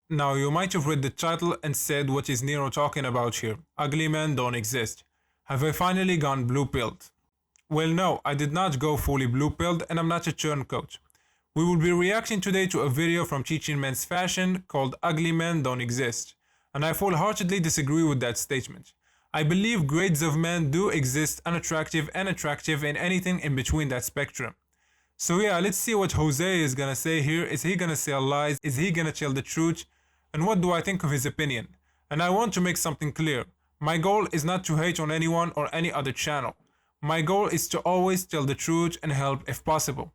Now you might have read the title and said, what is Nero talking about here? Ugly men don't exist. Have I finally gone blue-pilled? Well, no, I did not go fully blue-pilled and I'm not a turncoat. We will be reacting today to a video from Teaching Men's Fashion called Ugly Men Don't Exist, and I wholeheartedly disagree with that statement. I believe grades of men do exist, unattractive and attractive, and anything in between that spectrum. So yeah, let's see what Jose is gonna say here. Is he gonna say lies? Is he gonna tell the truth? And what do I think of his opinion? And I want to make something clear. My goal is not to hate on anyone or any other channel. My goal is to always tell the truth and help if possible.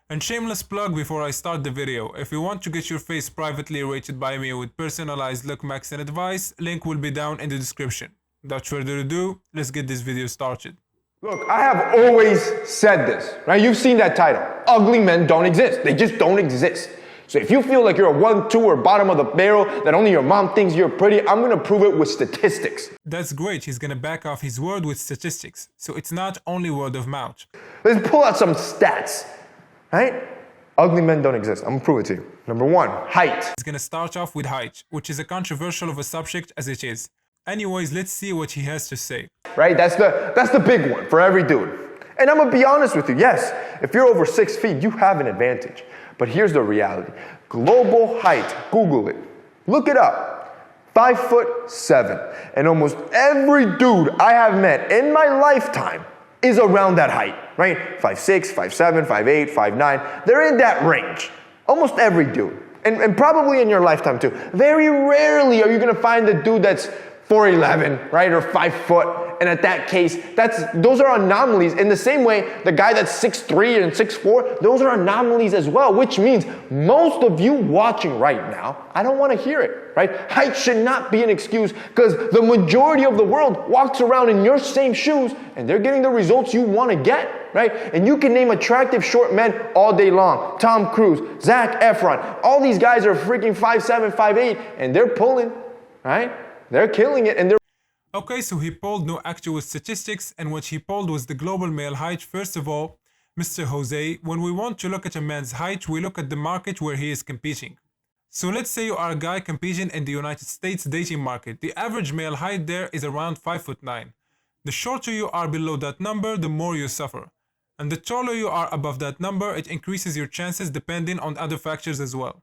And shameless plug before I start the video, if you want to get your face privately rated by me with personalized look max and advice, link will be down in the description. Without further ado, let's get this video started. Look, I have always said this, right? You've seen that title. Ugly men don't exist. They just don't exist. So if you feel like you're a 1, 2, or bottom of the barrel, that only your mom thinks you're pretty, I'm gonna prove it with statistics. That's great, he's gonna back off his word with statistics. So it's not only word of mouth. Let's pull out some stats, right? Ugly men don't exist. I'm gonna prove it to you. Number 1, height. He's gonna start off with height, which is a controversial of a subject as it is. Anyways, let's see what he has to say. Right? That's the big one for every dude. And I'm gonna be honest with you. Yes, if you're over 6 feet, you have an advantage. But here's the reality. Global height, Google it. Look it up. 5'7". And almost every dude I have met in my lifetime is around that height, right? 5'6", 5'7", 5'8", 5'9". They're in that range. Almost every dude. And probably in your lifetime too. Very rarely are you gonna find the dude that's 4'11", right, or 5 foot, and at that case, those are anomalies. In the same way, the guy that's 6'3" and 6'4", those are anomalies as well, which means most of you watching right now, I don't want to hear it, right? Height should not be an excuse because the majority of the world walks around in your same shoes and they're getting the results you want to get, right? And you can name attractive short men all day long. Tom Cruise, Zac Efron, all these guys are freaking 5'7", 5'8", and they're pulling, right? They're killing it and they're... Okay, so he pulled no actual statistics, and what he pulled was the global male height. First of all, Mr. Jose, when we want to look at a man's height, we look at the market where he is competing. So let's say you are a guy competing in the United States dating market. The average male height there is around 5'9". The shorter you are below that number, the more you suffer. And the taller you are above that number, it increases your chances depending on other factors as well.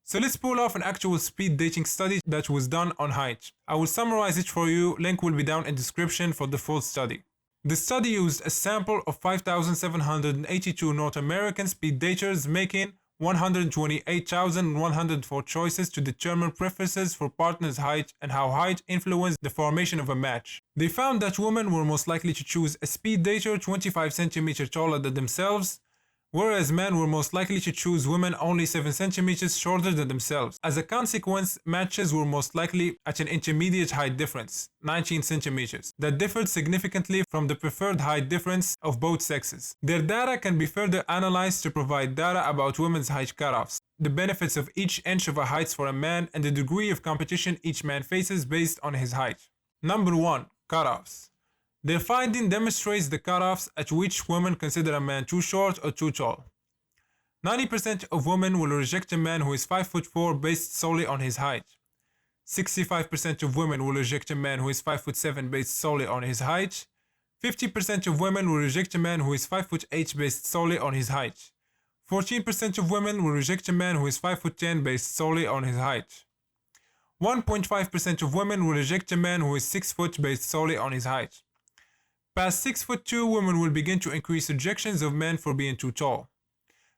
So let's pull off an actual speed dating study that was done on height. I will summarize it for you, link will be down in description for the full study. The study used a sample of 5,782 North American speed daters, making 128,104 choices to determine preferences for partners' height and how height influenced the formation of a match. They found that women were most likely to choose a speed dater 25 cm taller than themselves, whereas men were most likely to choose women only 7 centimeters shorter than themselves. As a consequence, matches were most likely at an intermediate height difference, 19 centimeters, that differed significantly from the preferred height difference of both sexes. Their data can be further analyzed to provide data about women's height cutoffs, the benefits of each inch of a height for a man, and the degree of competition each man faces based on his height. Number 1. Cutoffs. Their finding demonstrates the cutoffs at which women consider a man too short or too tall. 90% of women will reject a man who is 5'4" based solely on his height. 65% of women will reject a man who is 5'7" based solely on his height. 50% of women will reject a man who is 5'8" based solely on his height. 14% of women will reject a man who is 5'10" based solely on his height. 1.5% of women will reject a man who is 6 foot based solely on his height. Past 6'2", women will begin to increase rejections of men for being too tall.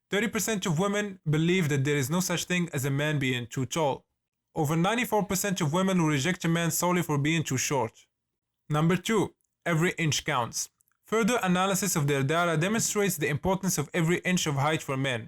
30% of women believe that there is no such thing as a man being too tall. Over 94% of women will reject a man solely for being too short. Number 2. Every inch counts. Further analysis of their data demonstrates the importance of every inch of height for men,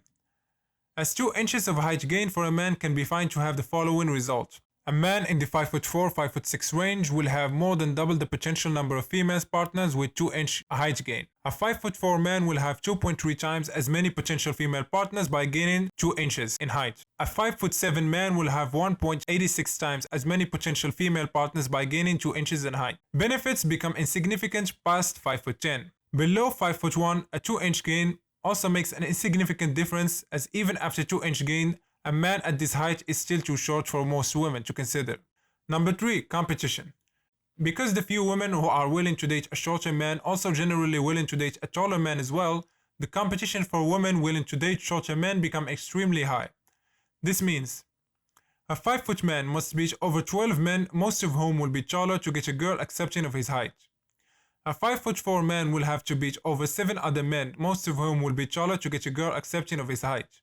as 2 inches of height gain for a man can be found to have the following result. A man in the 5'4", 5'6" range will have more than double the potential number of female partners with 2-inch height gain. A 5'4" man will have 2.3 times as many potential female partners by gaining 2 inches in height. A 5'7" man will have 1.86 times as many potential female partners by gaining 2 inches in height. Benefits become insignificant past 5'10". Below 5'1", a 2-inch gain also makes an insignificant difference, as even after 2-inch gain, A man at this height is still too short for most women to consider. Number 3. Competition. Because the few women who are willing to date a shorter man also generally willing to date a taller man as well, the competition for women willing to date shorter men become extremely high. This means a 5-foot man must beat over 12 men, most of whom will be taller, to get a girl accepting of his height. A 5'4" man will have to beat over 7 other men, most of whom will be taller, to get a girl accepting of his height.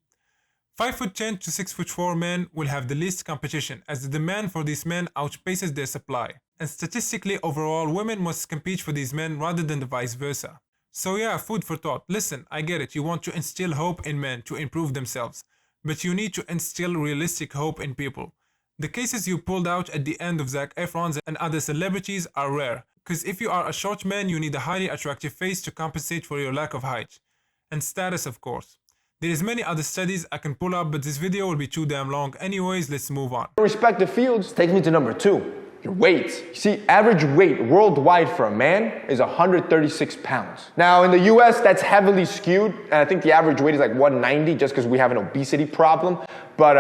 5'10" to 6'4" men will have the least competition, as the demand for these men outpaces their supply. And statistically overall, women must compete for these men rather than the vice versa. So yeah, food for thought. Listen, I get it, you want to instill hope in men to improve themselves, but you need to instill realistic hope in people. The cases you pulled out at the end of Zac Efron's and other celebrities are rare, because if you are a short man, you need a highly attractive face to compensate for your lack of height. And status, of course. There is many other studies I can pull up, but this video will be too damn long. Anyways, let's move on. Respective fields takes me to number 2, your weight. You see, average weight worldwide for a man is 136 pounds. Now in the US, that's heavily skewed, and I think the average weight is like 190 just because we have an obesity problem. But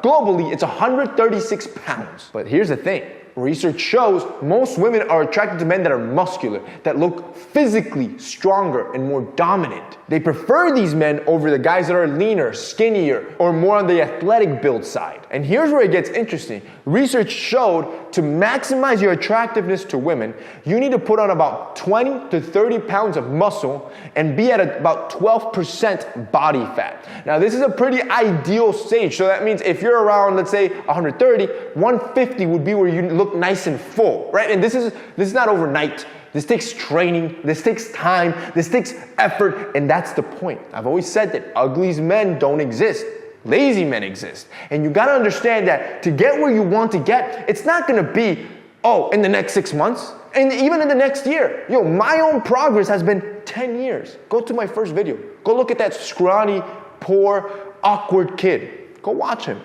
globally, it's 136 pounds. But here's the thing. Research shows most women are attracted to men that are muscular, that look physically stronger and more dominant. They prefer these men over the guys that are leaner, skinnier, or more on the athletic build side. And here's where it gets interesting. Research showed to maximize your attractiveness to women, you need to put on about 20 to 30 pounds of muscle and be at about 12% body fat. Now this is a pretty ideal stage. So that means if you're around, let's say 130, 150 would be where you look nice and full, right? And this is not overnight. This takes training, this takes time, this takes effort, and that's the point. I've always said that ugly men don't exist. Lazy men exist. And you gotta understand that to get where you want to get, it's not gonna be, oh, in the next 6 months, and even in the next year. Yo, my own progress has been 10 years. Go to my first video. Go look at that scrawny, poor, awkward kid. Go watch him.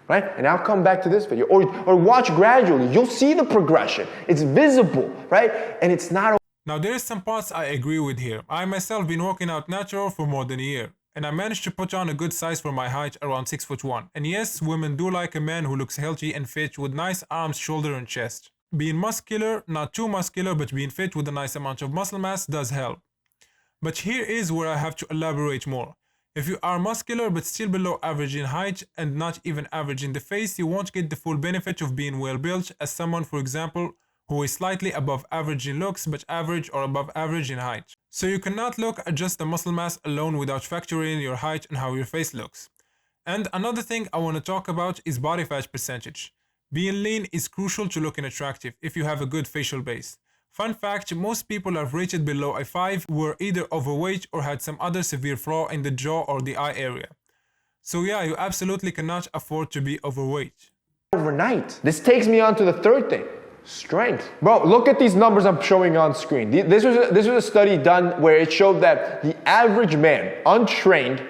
Right? And I'll come back to this video. Or watch gradually. You'll see the progression. It's visible, right? And it's not... Now there is some parts I agree with here. I myself been working out natural for more than a year, and I managed to put on a good size for my height, around 6'1". And yes, women do like a man who looks healthy and fit with nice arms, shoulder and chest. Being muscular, not too muscular, but being fit with a nice amount of muscle mass does help. But here is where I have to elaborate more. If you are muscular but still below average in height and not even average in the face, you won't get the full benefit of being well built as someone, for example, who is slightly above average in looks but average or above average in height. So you cannot look at just the muscle mass alone without factoring in your height and how your face looks. And another thing I want to talk about is body fat percentage. Being lean is crucial to looking attractive if you have a good facial base. Fun fact, most people are rated below a 5 were either overweight or had some other severe flaw in the jaw or the eye area. So yeah, you absolutely cannot afford to be overweight. Overnight. This takes me on to the third thing. Strength. Bro, look at these numbers I'm showing on screen. This was a study done where it showed that the average man, untrained,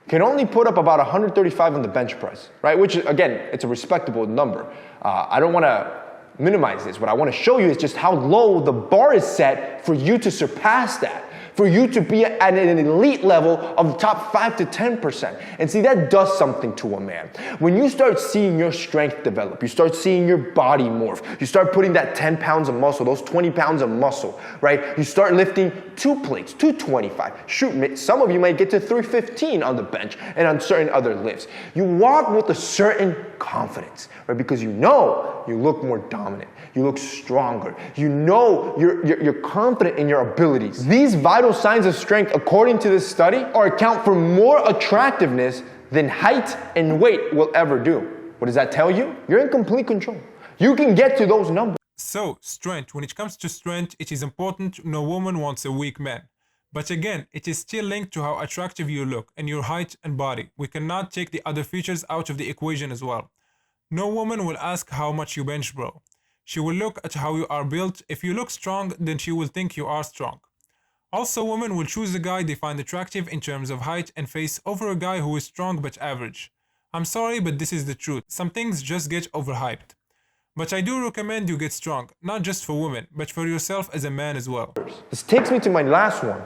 can only put up about 135 on the bench press, right? Which, again, it's a respectable number. I don't want to minimize this. What I want to show you is just how low the bar is set for you to surpass that, for you to be at an elite level of the top 5 to 10%. And see, that does something to a man. When you start seeing your strength develop, you start seeing your body morph, you start putting that 10 pounds of muscle, those 20 pounds of muscle, right? You start lifting 2 plates, 225. Shoot, some of you might get to 315 on the bench and on certain other lifts. You walk with a certain confidence, right? Because you know you look more dominant, you look stronger, you know you're confident in your abilities. These vital signs of strength, according to this study, account for more attractiveness than height and weight will ever do. What does that tell you? You're in complete control. You can get to those numbers. So, strength. When it comes to strength, it is important no woman wants a weak man. But again, it is still linked to how attractive you look and your height and body. We cannot take the other features out of the equation as well. No woman will ask how much you bench, bro. She will look at how you are built. If you look strong, then she will think you are strong. Also, women will choose a guy they find attractive in terms of height and face over a guy who is strong but average. I'm sorry, but this is the truth. Some things just get overhyped. But I do recommend you get strong, not just for women, but for yourself as a man as well. This takes me to my last one.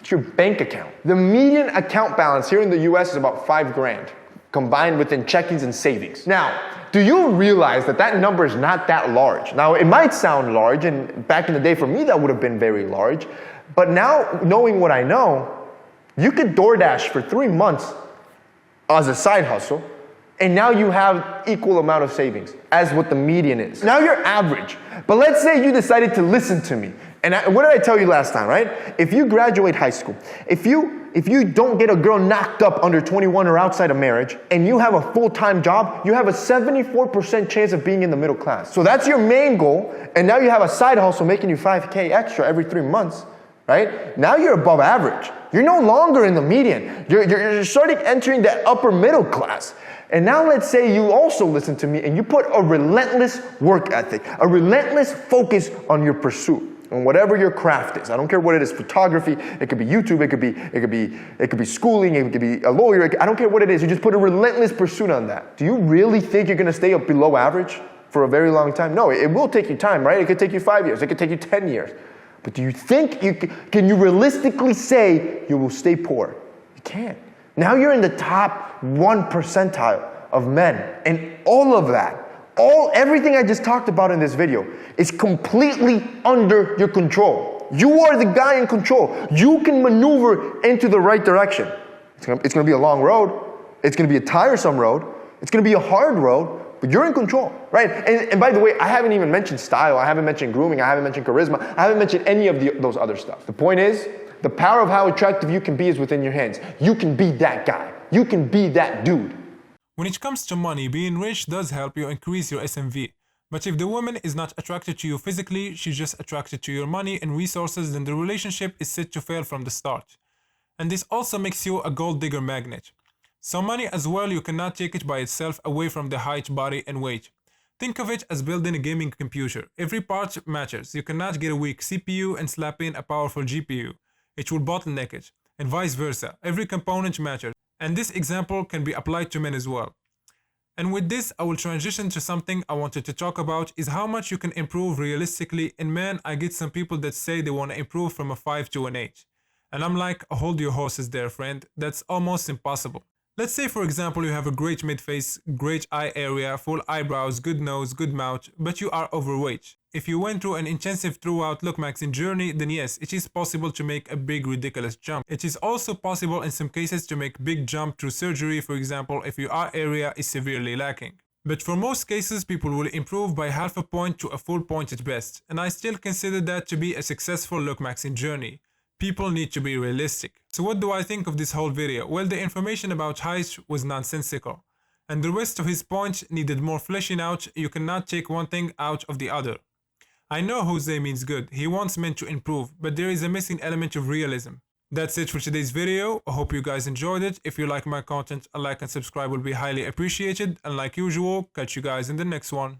It's your bank account. The median account balance here in the US is about $5 grand. combined within checkings and savings. Now, do you realize that that number is not that large? Now, it might sound large, and back in the day for me that would have been very large, but now knowing what I know, you could DoorDash for 3 months as a side hustle, and now you have equal amount of savings as what the median is. Now you're average, but let's say you decided to listen to me. And what did I tell you last time, right? If you graduate high school, if you don't get a girl knocked up under 21 or outside of marriage, and you have a full-time job, you have a 74% chance of being in the middle class. So that's your main goal, and now you have a side hustle making you $5K extra every 3 months, right? Now you're above average. You're no longer in the median. You're starting entering the upper middle class. And now let's say you also listen to me and you put a relentless work ethic, a relentless focus on your pursuit. On whatever your craft is. I don't care what it is, photography, it could be YouTube, it could be schooling, it could be a lawyer, I don't care what it is, you just put a relentless pursuit on that. Do you really think you're gonna stay up below average for a very long time? No, it will take you time, right? It could take you 5 years, it could take you 10 years. But do you think can you realistically say you will stay poor? You can't. Now you're in the top 1 percentile of men, and all of that, everything I just talked about in this video is completely under your control. You are the guy in control. You can maneuver into the right direction. It's going to be a long road. It's going to be a tiresome road. It's going to be a hard road, but you're in control, right? And by the way, I haven't even mentioned style. I haven't mentioned grooming. I haven't mentioned charisma. I haven't mentioned any of those other stuff. The point is, the power of how attractive you can be is within your hands. You can be that guy. You can be that dude. When it comes to money, being rich does help you increase your SMV. But if the woman is not attracted to you physically, she's just attracted to your money and resources, then the relationship is set to fail from the start. And this also makes you a gold digger magnet. So money as well, you cannot take it by itself away from the height, body and weight. Think of it as building a gaming computer. Every part matters. You cannot get a weak CPU and slap in a powerful GPU. It will bottleneck it, and vice versa. Every component matters. And this example can be applied to men as well. And with this, I will transition to something I wanted to talk about, is how much you can improve realistically. In men, I get some people that say they want to improve from a 5 to an 8. And I'm like, hold your horses there, friend. That's almost impossible. Let's say, for example, you have a great mid-face, great eye area, full eyebrows, good nose, good mouth, but you are overweight. If you went through an intensive throughout look maxing journey, then yes, it is possible to make a big ridiculous jump. It is also possible in some cases to make big jump through surgery, for example, if your eye area is severely lacking. But for most cases, people will improve by half a point to a full point at best, and I still consider that to be a successful look maxing journey. People need to be realistic. So what do I think of this whole video? Well, the information about height was nonsensical, and the rest of his point needed more fleshing out. You cannot take one thing out of the other. I know Jose means good, he wants men to improve, but there is a missing element of realism. That's it for today's video. I hope you guys enjoyed it. If you like my content, a like and subscribe will be highly appreciated, and like usual, catch you guys in the next one.